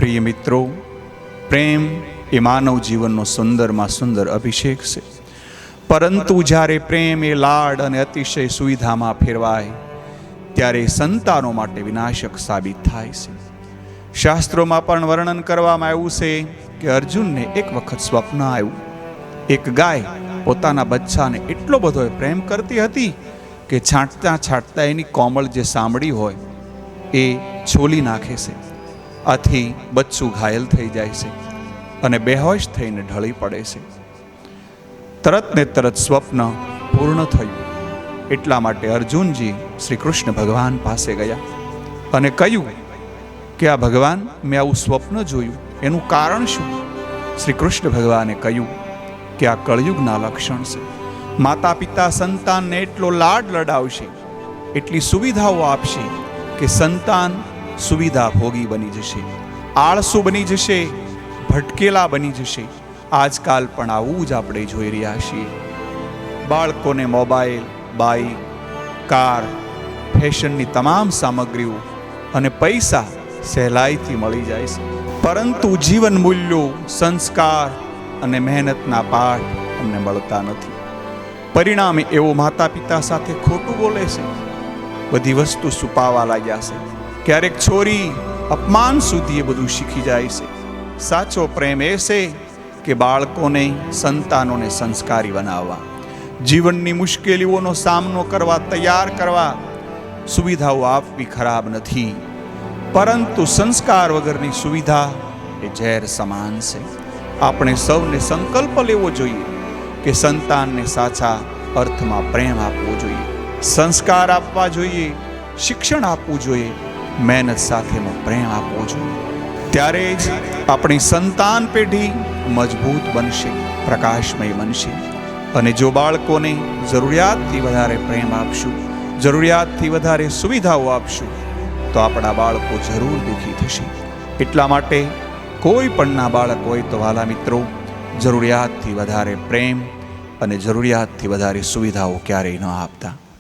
પ્રિય મિત્રો, પ્રેમ એ માનવ જીવનનો સુંદરમાં સુંદર અભિષેક છે. પરંતુ જ્યારે પ્રેમ એ લાડ અને અતિશય સુવિધામાં ફેરવાય ત્યારે સંતાનો માટે વિનાશક સાબિત થાય છે. શાસ્ત્રોમાં પણ વર્ણન કરવામાં આવ્યું છે કે અર્જુનને એક વખત સ્વપ્ન આવ્યું. એક ગાય પોતાના બચ્ચાને એટલો બધો પ્રેમ કરતી હતી કે છાંટતા છાંટતા એની કોમળ જે સાંભળી હોય એ છોલી નાખે છે. આથી બચ્ચું ઘાયલ થઈ જાય છે અને બેહોશ થઈને ઢળી પડે છે. તરત ને તરત સ્વપ્ન પૂર્ણ થયું. એટલા માટે અર્જુનજી શ્રી કૃષ્ણ ભગવાન પાસે ગયા અને કહ્યું કે આ ભગવાન, મેં આવું સ્વપ્ન જોયું, એનું કારણ શું? શ્રી કૃષ્ણ ભગવાને કહ્યું કે આ કળયુગના લક્ષણ છે. માતા પિતા સંતાનને એટલો લાડ લડાવશે, એટલી સુવિધાઓ આપશે કે સંતાન સુવિધા ભોગી બની જશે, આળસુ બની જશે, ભટકેલા બની જશે. આજકાલ પણ આવું જ આપણે જોઈ રહ્યા છીએ. બાળકોને મોબાઈલ, બાઇક, કાર, ફેશનની તમામ સામગ્રીઓ અને પૈસા સહેલાઈથી મળી જાય છે, પરંતુ જીવન મૂલ્યો, સંસ્કાર અને મહેનતના પાઠ અમને મળતા નથી. પરિણામે એવો માતા પિતા સાથે ખોટું બોલે છે, બધી વસ્તુ છુપાવવા લાગ્યા છે. ક્યારેક છોરી અપમાન સુધી એ બધું શીખી જાય છે. સાચો પ્રેમ એ છે કે બાળકોને, સંતાનોને સંસ્કારી બનાવવા, જીવનની મુશ્કેલીઓનો સામનો કરવા તૈયાર કરવા. સુવિધાઓ આપવી ખરાબ નથી, પરંતુ સંસ્કાર વગરની સુવિધા એ ઝેર સમાન છે. આપણે સૌને સંકલ્પ લેવો જોઈએ કે સંતાનને સાચા અર્થમાં પ્રેમ આપવો જોઈએ, સંસ્કાર આપવા જોઈએ, શિક્ષણ આપવું જોઈએ, મહેનત સાથેનો પ્રેમ આપવો જોઈએ. ત્યારે જ આપણી સંતાન પેઢી મજબૂત બનશે, પ્રકાશમય બનશે. અને જો બાળકોને જરૂરિયાતથી વધારે પ્રેમ આપશું, જરૂરિયાતથી વધારે સુવિધાઓ આપશું, તો આપણા બાળકો જરૂર દુઃખી થશે. એટલા માટે કોઈ પણના બાળક હોય તો વાલા મિત્રો, જરૂરિયાતથી વધારે પ્રેમ અને જરૂરિયાતથી વધારે સુવિધાઓ ક્યારેય ન આપતા.